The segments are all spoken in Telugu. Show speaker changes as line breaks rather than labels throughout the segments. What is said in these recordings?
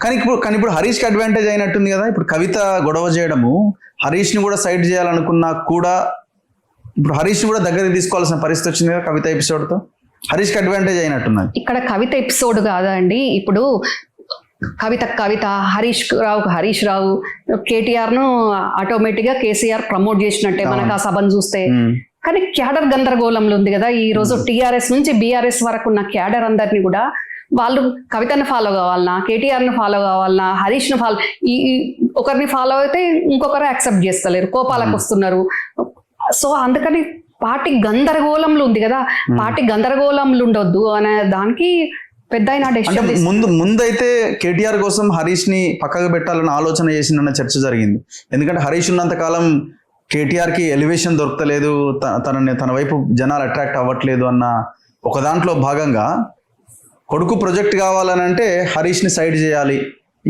కానీ ఇప్పుడు హరీష్ కి అడ్వాంటేజ్ అయినట్టుంది కదా. ఇప్పుడు కవిత గొడవ చేయడము, హరీష్ ని కూడా సైడ్ చేయాలనుకున్నా కూడా ఇప్పుడు హరీష్ ని కూడా దగ్గరికి తీసుకోవాల్సిన పరిస్థితి వచ్చింది కదా కవిత ఎపిసోడ్ తో. హరీష్ కి అడ్వాంటేజ్ అయినట్టున్నది
ఇక్కడ. కవిత ఎపిసోడ్ కాదా అండి, ఇప్పుడు కవిత, హరీష్ రావు, కేటీఆర్ ను ఆటోమేటిక్ గా కేసీఆర్ ప్రమోట్ చేసినట్టే మనకు ఆ సభను చూస్తే. కానీ క్యాడర్ గందరగోళంలో ఉంది కదా ఈ రోజు. టీఆర్ఎస్ నుంచి బీఆర్ఎస్ వరకు ఉన్న క్యాడర్ అందరినీ కూడా వాళ్ళు కవితను ఫాలో కావాలన్నా, కేటీఆర్ ను ఫాలో కావాలన్నా, హరీష్ ను ఫాలో, ఒకరిని ఫాలో అయితే ఇంకొకరు యాక్సెప్ట్ చేస్తలేరు, కోపాలకు వస్తున్నారు. సో అందుకని పార్టీ గందరగోళంలో ఉంది కదా. పార్టీ గందరగోళంలో ఉండొద్దు అనే దానికి పెద్ద
ముందైతే కేటీఆర్ కోసం హరీష్ ని పక్కకు పెట్టాలని ఆలోచన చేసిందన్న చర్చ జరిగింది. ఎందుకంటే హరీష్ ఉన్నంత కాలం కేటీఆర్ కి ఎలివేషన్ దొరకలేదు, తన వైపు జనాలు అట్రాక్ట్ అవ్వట్లేదు అన్న ఒక దాంట్లో భాగంగా కొడుకు ప్రొజెక్ట్ కావాలని అంటే హరీష్ ని సైడ్ చేయాలి,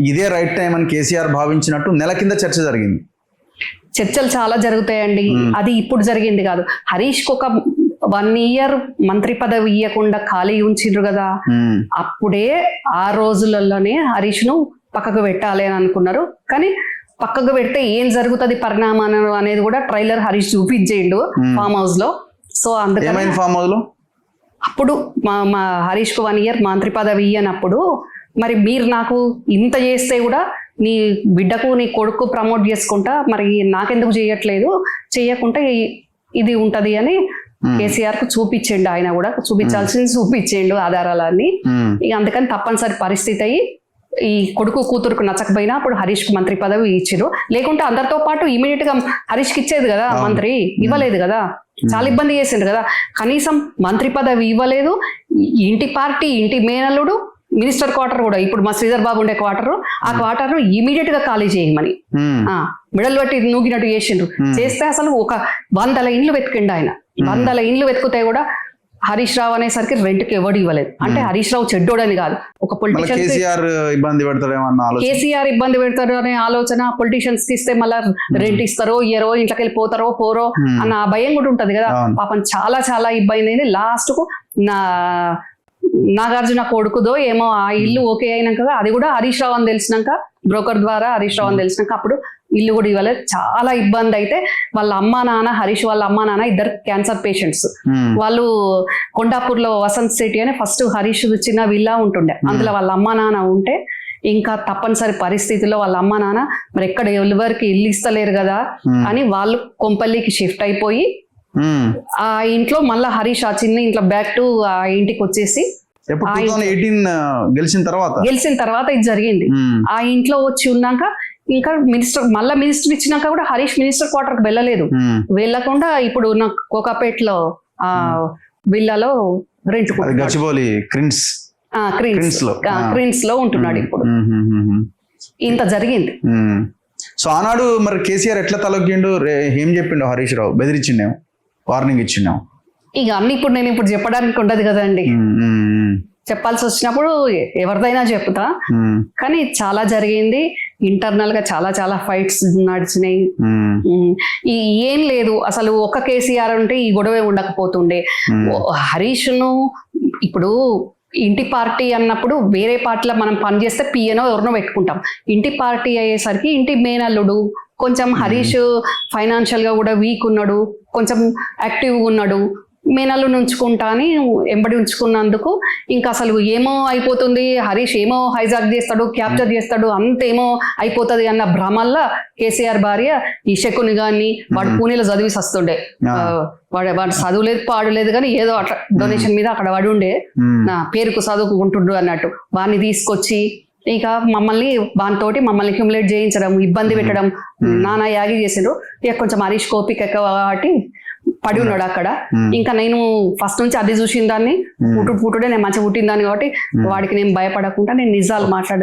ఇదే రైట్ టైం అని కేసీఆర్ భావించినట్టు నెల కింద చర్చ జరిగింది.
చర్చలు చాలా జరుగుతాయండి, అది ఇప్పుడు జరిగింది కాదు. హరీష్ కు ఒక 1 year మంత్రి పదవి ఇవ్వకుండా ఖాళీ ఉంచిండ్రు కదా, అప్పుడే ఆ రోజులలోనే హరీష్ ను పక్కకు పెట్టాలి అని అనుకున్నారు. కానీ పక్కకు పెడితే ఏం జరుగుతుంది పరిణామం అనేది కూడా ట్రైలర్ హరీష్ చూపించేయండు ఫామ్ హౌస్ లో. సో అందుకని
ఫామ్ హౌస్ లో
అప్పుడు మా హరీష్ కు 1 year మంత్రి పదవి ఇయ్యనప్పుడు, మరి మీరు నాకు ఇంత చేస్తే కూడా నీ బిడ్డకు నీ కొడుకు ప్రమోట్ చేసుకుంటా, మరి నాకెందుకు చేయట్లేదు, చేయకుంటే ఇది ఉంటది అని కేసీఆర్ కు చూపించండు. ఆయన కూడా చూపించాల్సింది చూపించేండు ఆధారాలన్నీ. ఇక అందుకని తప్పనిసరి పరిస్థితి అయ్యి ఈ కొడుకు కూతురుకు నచ్చకపోయినా అప్పుడు హరీష్ కు మంత్రి పదవి ఇచ్చిరు. లేకుంటే అందరితో పాటు ఇమీడియట్ గా హరీష్ కి ఇచ్చేది కదా, మంత్రి ఇవ్వలేదు కదా, చాలా ఇబ్బంది చేసిండు కదా. కనీసం మంత్రి పదవి ఇవ్వలేదు. ఇంటి మేనల్లుడు మినిస్టర్ క్వార్టర్ కూడా, ఇప్పుడు మా శ్రీధర్ బాబు ఉండే క్వార్టర్, ఆ క్వార్టర్ ను ఇమీడియట్ గా ఖాళీ చేయమని మెడల్ బట్టి నూగినట్టు చేసిండ్రు. చేస్తే అసలు ఒక 100 ఇండ్లు వెతికిండు ఆయన. 100 ఇండ్లు వెతుకుతే కూడా హరీష్ రావు అనేసరికి రెంట్కి ఎవడు ఇవ్వలేదు. అంటే హరీష్ రావు చెడ్డోడని కాదు, ఒక పొలిటీషియన్
కేసీఆర్ ఇబ్బంది
పెడతాడు అనే ఆలోచన. పొలిటీషియన్స్ కి ఇస్తే మళ్ళా రెంట్ ఇస్తారో ఇయ్యరో, ఇంట్లోకి వెళ్ళిపోతారో పోరో అన్న భయం కూడా ఉంటది కదా. పాపం చాలా చాలా ఇబ్బంది అయింది. లాస్ట్ కు నాగార్జున కొడుకుదో ఏమో ఆ ఇల్లు ఓకే అయినాక, అది కూడా హరీష్ రావు అని తెలిసినాక, బ్రోకర్ ద్వారా హరీష్ రావు అని తెలిసినాక అప్పుడు ఇల్లు కూడా ఇవ్వలేదు. చాలా ఇబ్బంది అయితే వాళ్ళ అమ్మా నాన్న, హరీష్ వాళ్ళ అమ్మా నాన్న ఇద్దరు క్యాన్సర్ పేషెంట్స్. వాళ్ళు కొండాపూర్ లో వసంత్ సిటీ అని ఫస్ట్ హరీష్ చిన్న విల్లా ఉంటుండే, అందులో వాళ్ళ అమ్మా నాన్న ఉంటే ఇంకా తప్పనిసరి పరిస్థితిలో వాళ్ళ అమ్మా నాన్న మరి ఎక్కడ ఎవరికి ఇల్లు ఇస్తలేరు కదా అని వాళ్ళు కొంపల్లికి షిఫ్ట్ అయిపోయి ఆ ఇంట్లో మళ్ళా హరీష్ ఆ చిన్న ఇంట్లో బ్యాక్ టు ఆ ఇంటికి వచ్చేసి
గెలిచిన
తర్వాత ఇది జరిగింది. ఆ ఇంట్లో వచ్చి ఉన్నాక ఇంకా మినిస్టర్ ఇచ్చినాక కూడా హరీష్ మినిస్టర్ క్వార్టర్ కి వెళ్ళలేదు. వెళ్ళకుండా ఇప్పుడు నాకు కోకాపేటలో ఆ విల్లాలో రెంట్ క్రీన్స్ లో ఉంటున్నాడు ఇప్పుడు. ఇంత జరిగింది.
సో ఆనాడు మరి కేసీఆర్ ఎట్లా తలొగ్గిండు, ఏం చెప్పిండు హరీష్ రావు? బెదిరించిండేమో, వార్నింగ్ ఇచ్చిండేమో.
ఇక అన్ని ఇప్పుడు నేను చెప్పడానికి ఉండదు కదండి, చెప్పాల్సి వచ్చినప్పుడు ఎవరిదైనా చెప్తా. కానీ చాలా జరిగింది ఇంటర్నల్ గా, చాలా చాలా ఫైట్స్ నడిచినాయి. ఏం లేదు అసలు, ఒక్క కేసీఆర్ ఉంటే ఈ గొడవే ఉండకపోతుండే. హరీష్ ను ఇప్పుడు ఇంటి పార్టీ అన్నప్పుడు వేరే పార్టీలో మనం పనిచేస్తే పిఎనో ఎవరినో పెట్టుకుంటాం. ఇంటి పార్టీ అయ్యేసరికి ఇంటి మేనల్లుడు కొంచెం హరీష్ ఫైనాన్షియల్ గా కూడా వీక్ ఉన్నాడు, కొంచెం యాక్టివ్గా ఉన్నాడు. మేనల్లు ఉంచుకుంటా అని ఎంబడి ఉంచుకున్నందుకు ఇంకా అసలు ఏమో అయిపోతుంది, హరీష్ ఏమో హైజాక్ చేస్తాడు, క్యాప్చర్ చేస్తాడు, అంతేమో అయిపోతుంది అన్న భ్రమల్లా కేసీఆర్ భార్య ఈ శకుని గాని వాడు పూణేలో చదివిసి వస్తుండే. వాడు చదువులేదు పాడలేదు కానీ ఏదో అట్లా డొనేషన్ మీద అక్కడ వాడు ఉండే, నా పేరుకు చదువుకుంటుండ్రు అన్నట్టు. వాడిని తీసుకొచ్చి ఇక మమ్మల్ని హ్యూమిలేట్ చేయించడం, ఇబ్బంది పెట్టడం, నానా యాగి చేసిండ్రు. ఇక కొంచెం హరీష్ కోపిక ఎక్కువ కాబట్టి పడి ఉన్నాడు అక్కడ. ఇంకా నేను ఫస్ట్ నుంచి అది చూసిన దాన్ని, పుట్టుడే నేను మంచిగా పుట్టిన దాన్ని కాబట్టి వాడికి నేను భయపడకుండా నేను నిజాలు మాట్లాడే